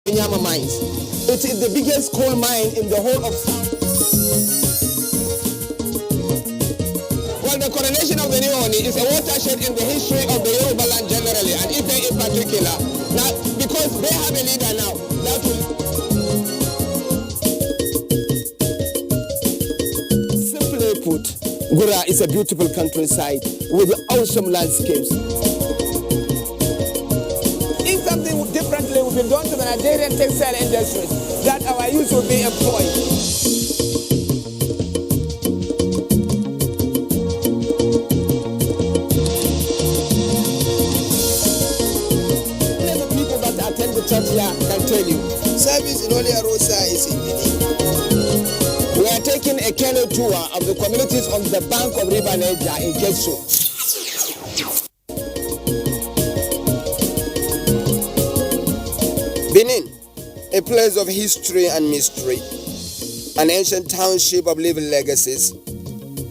Nyama mines. It is the biggest coal mine in the whole of. Well, the coronation of the new Oni is a watershed in the history of the Yoruba land generally, and Ife in particular. Now, because they have a leader now, that will. Simply put, Gura is a beautiful countryside with awesome landscapes. Something differently will be done to the Nigerian textile industries, that our youth will be employed. Many people that attend the church here can tell you. Service in Holy Rosa is in Benin. We are taking a canoe tour of the communities on the bank of River Niger in Keso. Benin, a place of history and mystery, an ancient township of living legacies,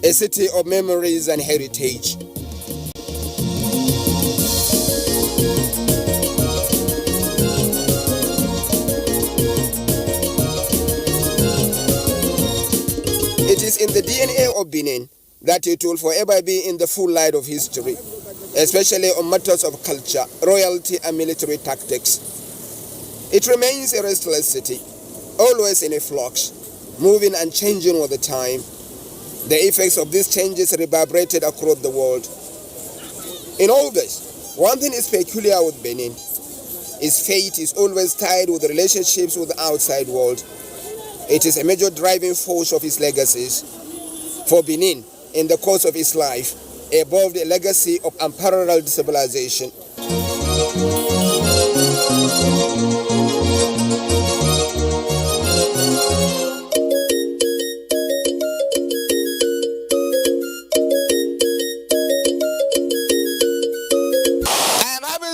a city of memories and heritage. It is in the DNA of Benin that it will forever be in the full light of history, especially on matters of culture, royalty and military tactics. It remains a restless city, always in a flux, moving and changing all the time. The effects of these changes reverberated across the world. In all this, one thing is peculiar with Benin. Its fate is always tied with relationships with the outside world. It is a major driving force of its legacies. For Benin, in the course of its life, evolved a legacy of unparalleled civilization.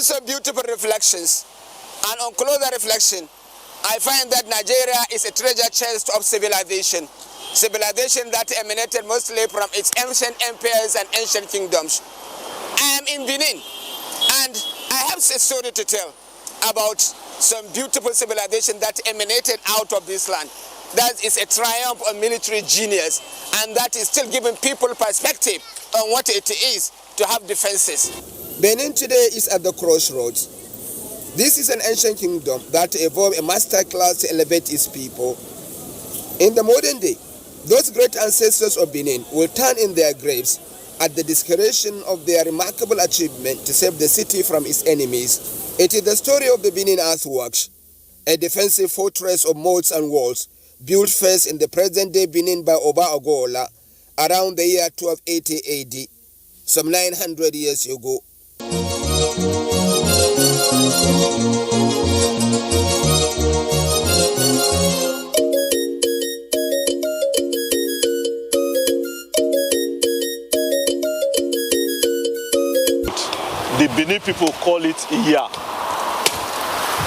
Some beautiful reflections, and on closer reflection, I find that Nigeria is a treasure chest of civilization that emanated mostly from its ancient empires and ancient kingdoms. I am in Benin, and I have a story to tell about some beautiful civilization that emanated out of this land. That is a triumph of military genius, and that is still giving people perspective on what it is to have defenses. Benin today is at the crossroads. This is an ancient kingdom that evolved a master class to elevate its people. In the modern day, those great ancestors of Benin will turn in their graves at the discretion of their remarkable achievement to save the city from its enemies. It is the story of the Benin earthworks, a defensive fortress of moats and walls, built first in the present-day Benin by Oba Ogola around the year 1280 AD, some 900 years ago. The Benin people call it Iya.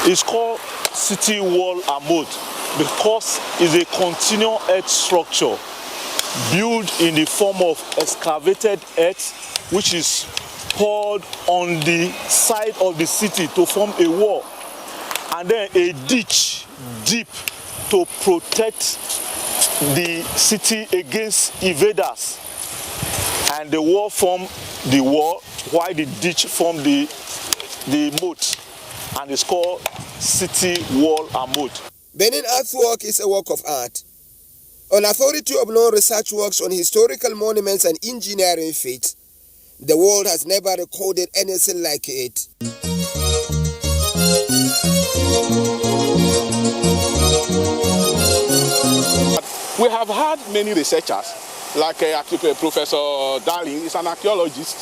It's called city wall and moat because it's a continual earth structure built in the form of excavated earth, which is poured on the side of the city to form a wall, and then a ditch deep to protect the city against invaders. And the wall formed the wall, while the ditch formed the moat, and it's called city wall and moat. Benin earthwork is a work of art. On authority of known research works on historical monuments and engineering feats, the world has never recorded anything like it. We have had many researchers, like Professor Darling, is an archaeologist.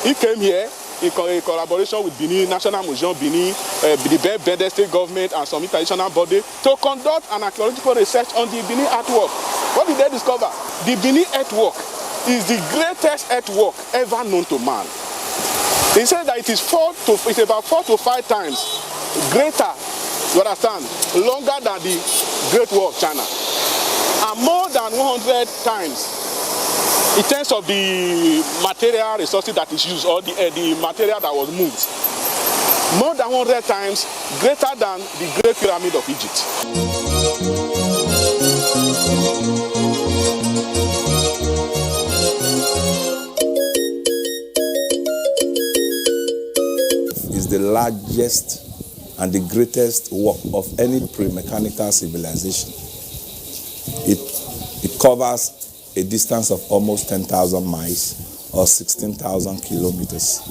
He came here in collaboration with Benin National Museum, Benin, the Benin State Government, and some international body to conduct an archaeological research on the Benin artwork. What did they discover? The Benin earthwork is the greatest earthwork ever known to man. They said that it's about 4 to 5 times greater, you understand, longer than the Great Wall of China, and more than 100 times in terms of the material resources that is used, or the material that was moved. more than 100 times greater than the Great Pyramid of Egypt. Is the largest and the greatest work of any pre-mechanical civilization. It covers a distance of almost 10,000 miles or 16,000 kilometers.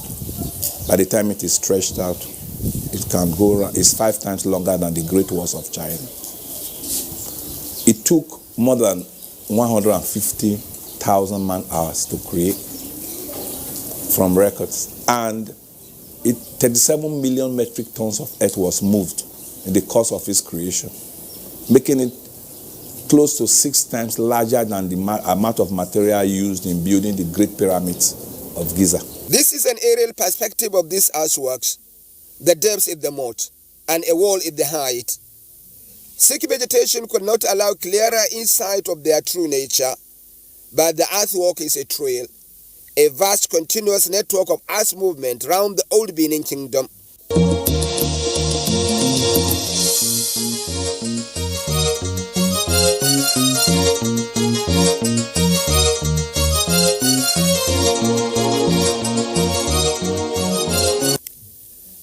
By the time it is stretched out, it can go around, it's 5 times longer than the Great Walls of China. It took more than 150,000 man-hours to create from records, and 37 million metric tons of earth was moved in the course of its creation, making it close to 6 times larger than the amount of material used in building the Great Pyramids of Giza. This is an aerial perspective of these earthworks. The depth is the moat, and a wall is the height. Thick vegetation could not allow clearer insight of their true nature, but the earthwork is a trail, a vast continuous network of earth movement round the old Benin Kingdom.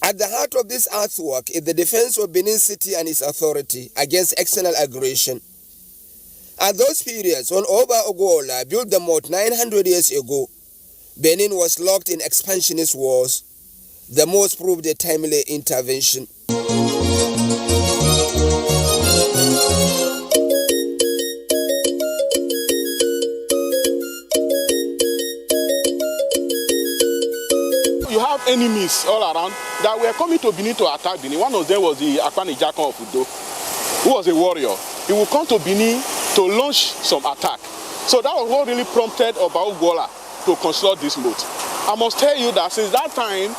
At the heart of this earthwork is the defense of Benin City and its authority against external aggression. At those periods, when Oba Ogola built the moat 900 years ago, Benin was locked in expansionist wars. The moat proved a timely intervention. You have enemies all around that were coming to Benin to attack Benin. One of them was the Akpanijakon of Udo, who was a warrior. He would come to Benin to launch some attack. So that was what really prompted Oba Ogola to construct this moat. I must tell you that since that time,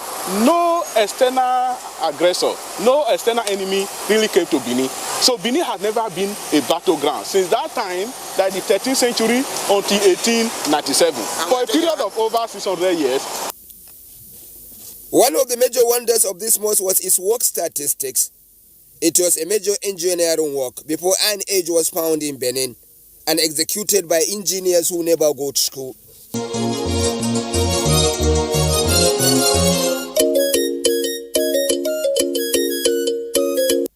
no external aggressor, no external enemy really came to Benin. So Benin has never been a battleground since that time, like the 13th century until 1897. For a period of over 600 years. One of the major wonders of this moat was its work statistics. It was a major engineering work before Iron Age was found in Benin and executed by engineers who never go to school.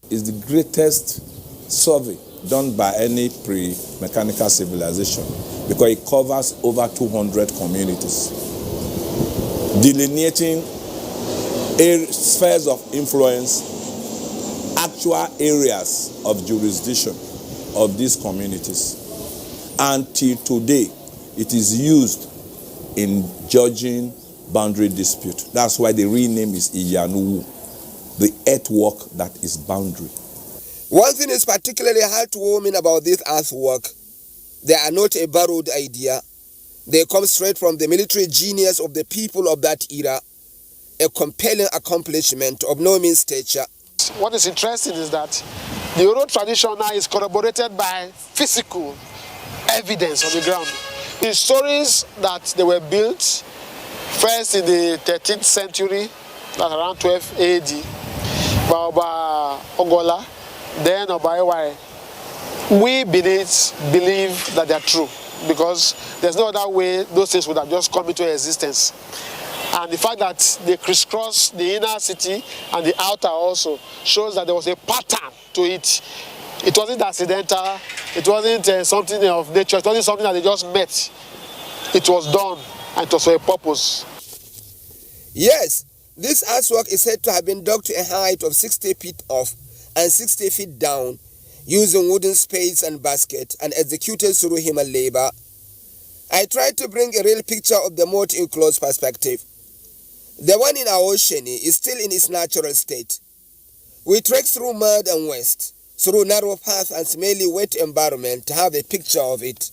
It's the greatest survey done by any pre-mechanical civilization because it covers over 200 communities, delineating spheres of influence, actual areas of jurisdiction of these communities. Until today, it is used in judging boundary dispute. That's why the real name is Iyanuwu, the earthwork that is boundary. One thing is particularly heartwarming about this earthwork. They are not a borrowed idea. They come straight from the military genius of the people of that era, a compelling accomplishment of no mean stature. What is interesting is that the oral tradition now is corroborated by physical evidence on the ground. The stories that they were built first in the 13th century, that's around 12 AD, by Oba Ogola, then Oba Eware, we believe that they are true because there's no other way those things would have just come into existence. And the fact that they crisscross the inner city and the outer also shows that there was a pattern to it. It wasn't accidental, it wasn't something of nature, it wasn't something that they just met. It was done and it was for a purpose. Yes, this earthwork is said to have been dug to a height of 60 feet off and 60 feet down, using wooden spades and basket and executed through human labor. I tried to bring a real picture of the moat in close perspective. The one in Aosheni is still in its natural state. We trekked through mud and waste, through narrow paths and smelly wet environment to have a picture of it.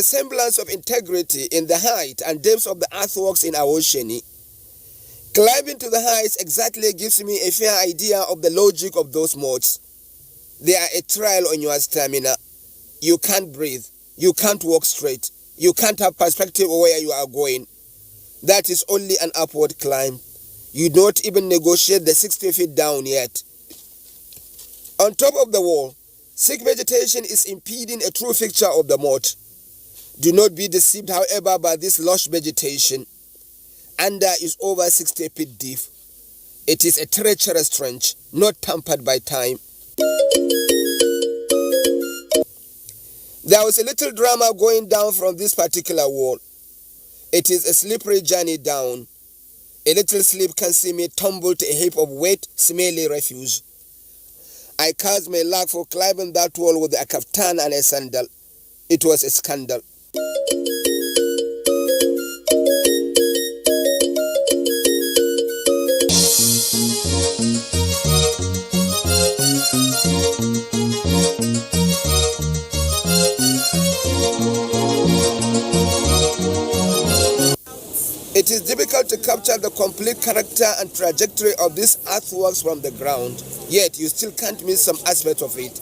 semblance of integrity in the height and depths of the earthworks in Awosheni. Climbing to the heights exactly gives me a fair idea of the logic of those moats. They are a trial on your stamina. You can't breathe. You can't walk straight. You can't have perspective of where you are going. That is only an upward climb. You don't even negotiate the 60 feet down yet. On top of the wall, thick vegetation is impeding a true picture of the moat. Do not be deceived, however, by this lush vegetation. Under is over 60 feet deep. It is a treacherous trench, not tampered by time. There was a little drama going down from this particular wall. It is a slippery journey down. A little slip can see me tumble to a heap of wet, smelly refuse. I cursed my luck for climbing that wall with a kaftan and a sandal. It was a scandal. It is difficult to capture the complete character and trajectory of these earthworks from the ground, yet you still can't miss some aspect of it.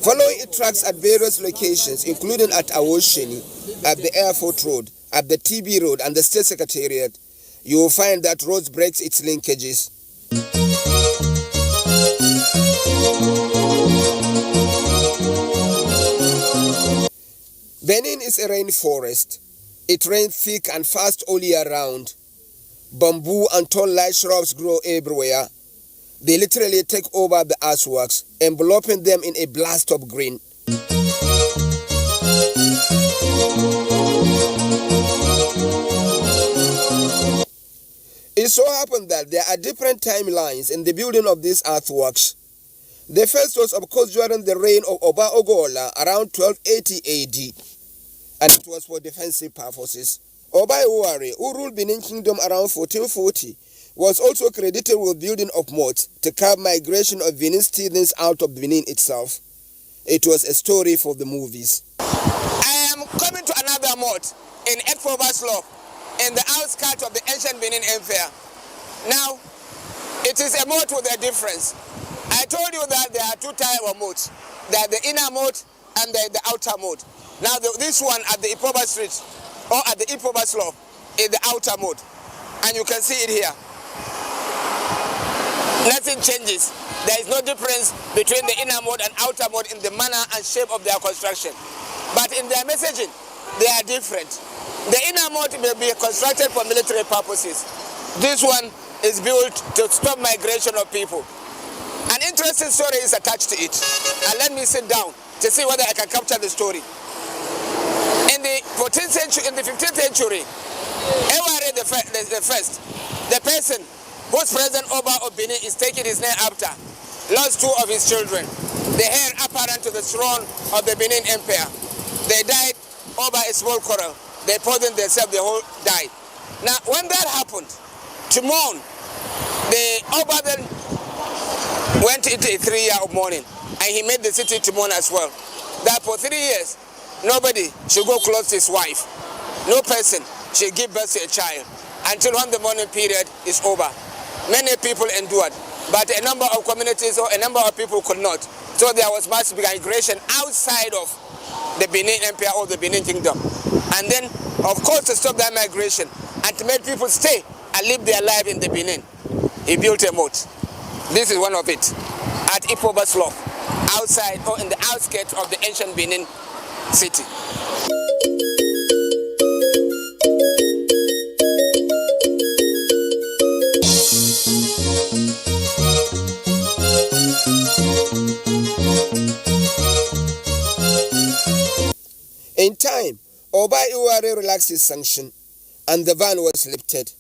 Following its tracks at various locations, including at Awosheni, at the Airport Road, at the TB Road and the State Secretariat, you will find that roads breaks its linkages. Benin is a rainforest. It rains thick and fast all year round. Bamboo and tall light shrubs grow everywhere. They literally take over the earthworks, enveloping them in a blast of green. It so happened that there are different timelines in the building of these earthworks. The first was, of course, during the reign of Oba Ogola around 1280 AD. And it was for defensive purposes. Oba Iwuare, who ruled Benin Kingdom around 1440, was also credited with building of moats to curb migration of Benin citizens out of Benin itself. It was a story for the movies. I am coming to another moat in Ekfoba Slope, in the outskirts of the ancient Benin Empire. Now, it is a moat with a difference. I told you that there are two types of moats. There are the inner moat and the outer moat. Now this one at the Ipoba Street or at the Ipoba Slope is the outer moat, and you can see it here. Nothing changes. There is no difference between the inner moat and outer moat in the manner and shape of their construction. But in their messaging, they are different. The inner moat may be constructed for military purposes. This one is built to stop migration of people. An interesting story is attached to it. And let me sit down to see whether I can capture the story. In the 14th century, in the 15th century, Eware the first, the person whose present Oba of Benin is taking his name after, lost two of his children, the heir apparent to the throne of the Benin Empire. They died over a small quarrel. They poisoned themselves, they all died. Now, when that happened, to mourn, the Oba then went into a 3 year of mourning, and he made the city to mourn as well. That for 3 years, nobody should go close to his wife. No person should give birth to a child until when the mourning period is over. Many people endured, but a number of communities or a number of people could not. So there was mass migration outside of the Benin Empire or the Benin Kingdom. And then, of course, to stop that migration and to make people stay and live their life in the Benin, he built a moat. This is one of it, at Ipoba Slope, outside or in the outskirts of the ancient Benin city. In time, Oba Iwuare relaxed his sanction and the ban was lifted.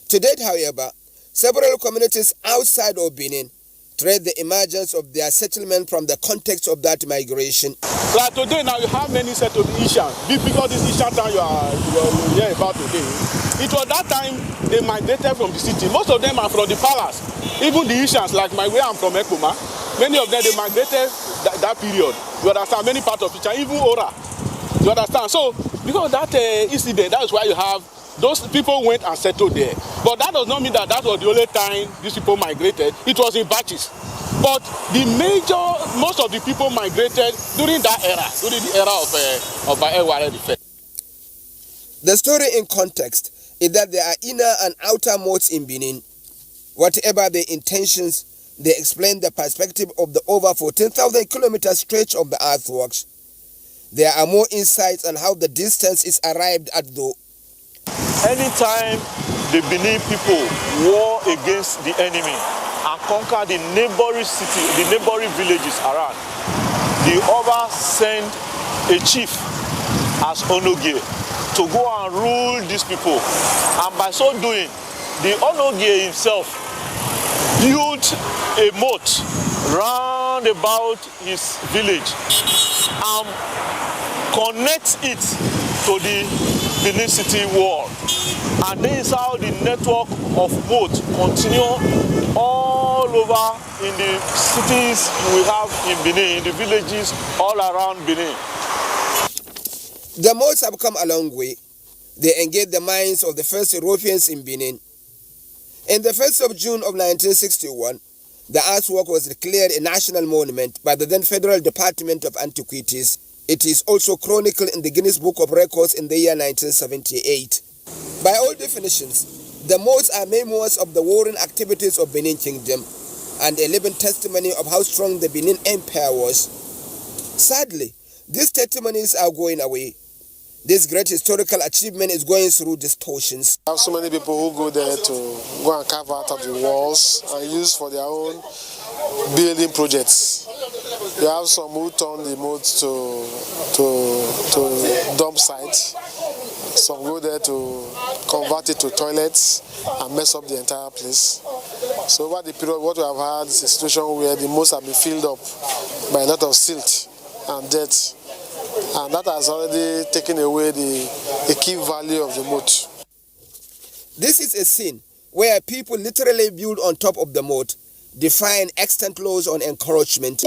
To date, however, several communities outside of Benin trade the emergence of their settlement from the context of that migration. Like today now you have many settled Ishan. Because this Ishan town you hear about today, it was that time they migrated from the city. Most of them are from the palace. Even the Ishans, like my way I'm from Ekuma, many of them they migrated that period. You understand, many parts of Ishan, even Ora. You understand? So because of that incident, that is why you have those people went and settled there. But that does not mean that that was the only time these people migrated. It was in batches. But most of the people migrated during that era, during the era of Eware the First. The story in context is that there are inner and outer moats in Benin. Whatever their intentions, they explain the perspective of the over 14,000 kilometer stretch of the earthworks. There are more insights on how the distance is arrived at though. Anytime the Benin people war against the enemy and conquer the neighboring city, the neighboring villages around, the Oba send a chief as Onogie to go and rule these people. And by so doing, the Onogie himself built a moat round about his village and connects it to the Benin city wall. And this is how the network of moat continue all over in the cities we have in Benin, in the villages all around Benin. The moats have come a long way. They engaged the minds of the first Europeans in Benin. In the 1st of June of 1961, the earthwork was declared a national monument by the then Federal Department of Antiquities. It is also chronicled in the Guinness Book of Records in the year 1978. By all definitions, the moats are memoirs of the warring activities of Benin Kingdom and a living testimony of how strong the Benin Empire was. Sadly, these testimonies are going away. This great historical achievement is going through distortions. There are so many people who go there to go and carve out of the walls and use for their own building projects. You have some who turn the moat to dump sites. Some go there to convert it to toilets and mess up the entire place. So over the period, what we have had is a situation where the moats have been filled up by a lot of silt and dirt. And that has already taken away the key value of the moat. This is a scene where people literally build on top of the moat, defying extant laws on encroachment.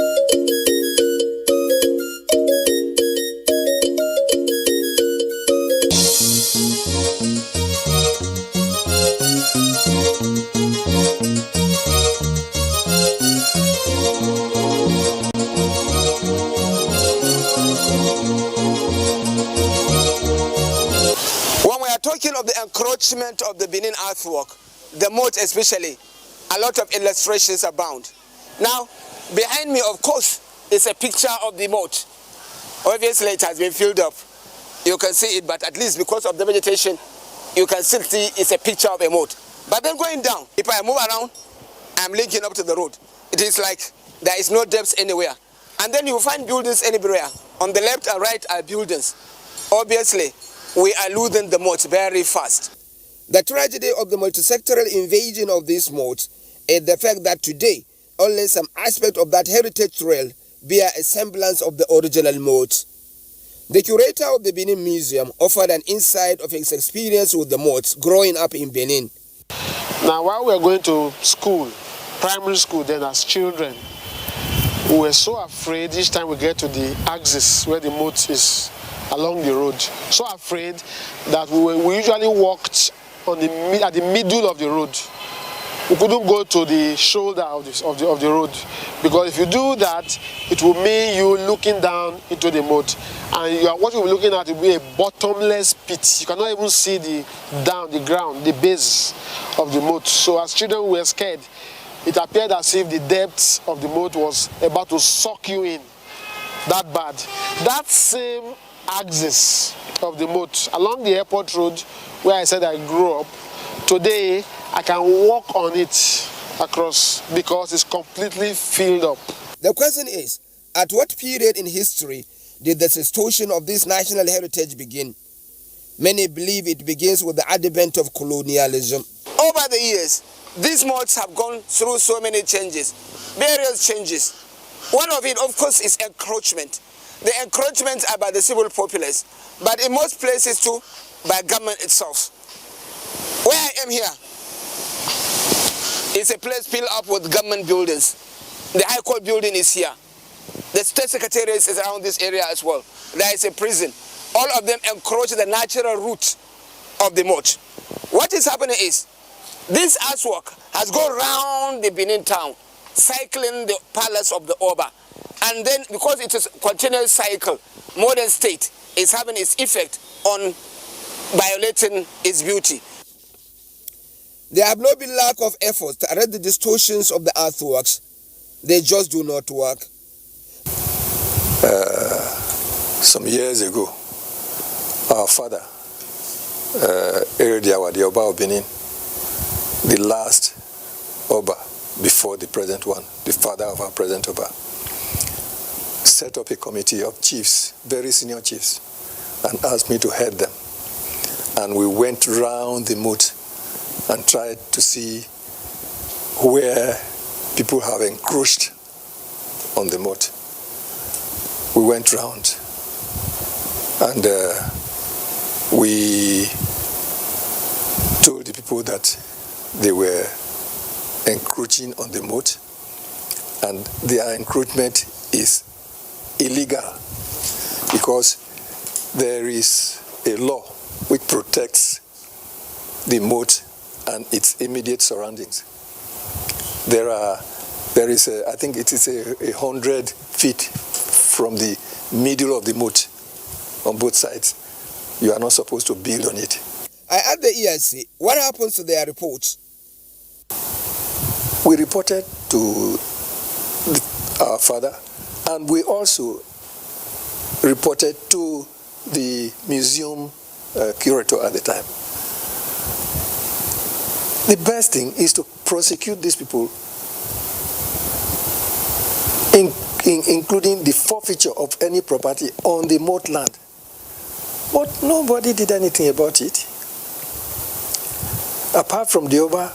Talking of the encroachment of the Benin earthwork, the moat especially, a lot of illustrations abound. Now, behind me, of course, is a picture of the moat. Obviously, it has been filled up. You can see it, but at least because of the vegetation, you can still see it's a picture of a moat. But then going down, if I move around, I'm linking up to the road. It is like there is no depth anywhere. And then you find buildings anywhere. On the left and right are buildings. Obviously, we are losing the moat very fast. The tragedy of the multi-sectoral invasion of these moats is the fact that today, only some aspect of that heritage trail bear a semblance of the original moat. The curator of the Benin Museum offered an insight of his experience with the moats growing up in Benin. Now, while we were going to school, primary school, then as children, we were so afraid each time we get to the axis where the moat is along the road. So afraid that we usually walked at the middle of the road. We couldn't go to the shoulder of the road, because if you do that, it will mean you looking down into the moat, and what you'll be looking at will be a bottomless pit. You cannot even see the ground, the base of the moat. So as children, we were scared. It appeared as if the depth of the moat was about to suck you in. That bad. That same axis of the moat along the airport road where I said I grew up, today I can walk on it across because it's completely filled up. The question is, at what period in history did the distortion of this national heritage begin? Many believe it begins with the advent of colonialism. Over the years, these moats have gone through so many changes, various changes. One of it, of course, is encroachment. The encroachments are by the civil populace, but in most places too, by government itself. Where I am here is a place filled up with government buildings. The High Court building is here. The State Secretariat is around this area as well. There is a prison. all of them encroach the natural route of the moat. What is happening is, this earthwork has gone round the Benin town, cycling the palace of the Oba. And then, because it is a continuous cycle, modern state is having its effect on violating its beauty. There have not been lack of efforts to arrest the distortions of the earthworks. They just do not work. Some years ago, our father, Erediawa, the Oba of Benin, the last Oba before the present one, the father of our present Oba, set up a committee of chiefs, very senior chiefs, and asked me to head them. And we went round the moat and tried to see where people have encroached on the moat. We went round and we told the people that they were encroaching on the moat, and their encroachment is illegal because there is a law which protects the moat and its immediate surroundings. I think it is 100 feet from the middle of the moat on both sides. You are not supposed to build on it. I asked the EIC, what happens to their reports? We reported to our father, and we also reported to the museum curator at the time. The best thing is to prosecute these people, including the forfeiture of any property on the moat land. But nobody did anything about it. Apart from the Oba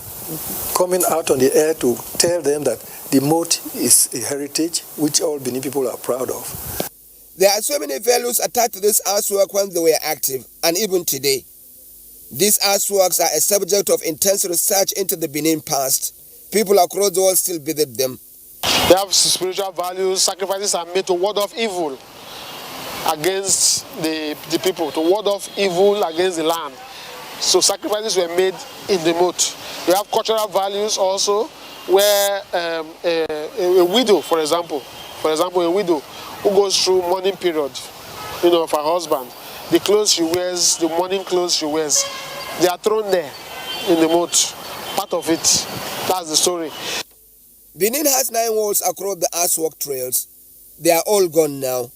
coming out on the air to tell them that the moat is a heritage which all Benin people are proud of. There are so many values attached to this earthwork when they were active, and even today. These earthworks are a subject of intense research into the Benin past. People across the world still visit them. They have spiritual values. Sacrifices are made to ward off evil against the people, to ward off evil against the land. So sacrifices were made in the moat. We have cultural values also, where a widow, for example, a widow who goes through mourning period, of her husband, the clothes she wears, the mourning clothes she wears, they are thrown there in the moat. Part of it. That's the story. Benin has 9 walls across the earthwork trails. They are all gone now.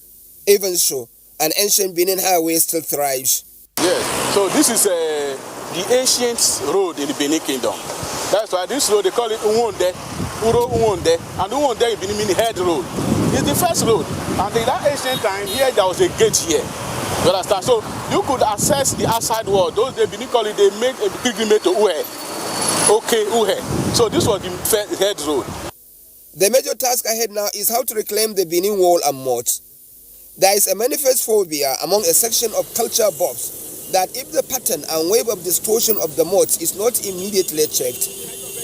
Even so, an ancient Benin highway still thrives. Yes, so this is the ancient road in the Benin Kingdom. That's why this road, they call it Uwonde, Uro Uwonde, and Uwonde in Benin means head road. It's the first road, and in that ancient time, here there was a gate here. You understand? So you could access the outside world. Those days, Benin call it, they made a pilgrimage to Uhe. Okay, Uhe. So this was the first head road. The major task ahead now is how to reclaim the Benin wall and moat. There is a manifest phobia among a section of culture buffs that if the pattern and wave of distortion of the moat is not immediately checked,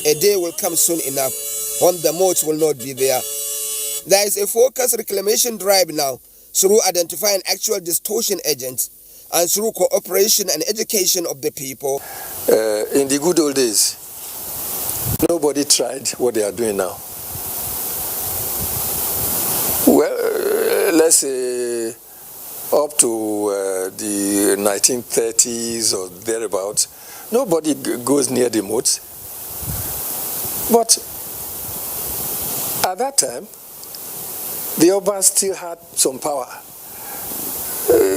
a day will come soon enough when the moat will not be there. There is a focused reclamation drive now through identifying actual distortion agents and through cooperation and education of the people. In the good old days, nobody tried what they are doing now. Well, let's say up to the 1930s or thereabouts, nobody goes near the moats. But at that time, the Oba still had some power.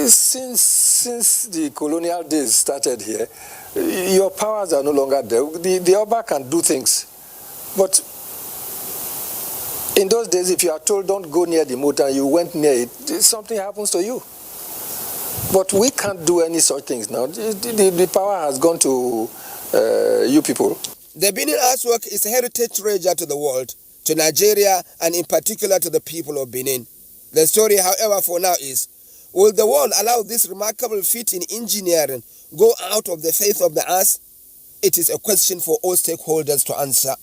Since the colonial days started here, your powers are no longer there. The Oba can do things. But in those days, if you are told don't go near the moat and you went near it, something happens to you. But we can't do any such things now. The power has gone to you people. The Benin earthwork is a heritage treasure to the world, to Nigeria, and in particular to the people of Benin. The story, however, for now is, will the world allow this remarkable feat in engineering go out of the face of the earth? It is a question for all stakeholders to answer.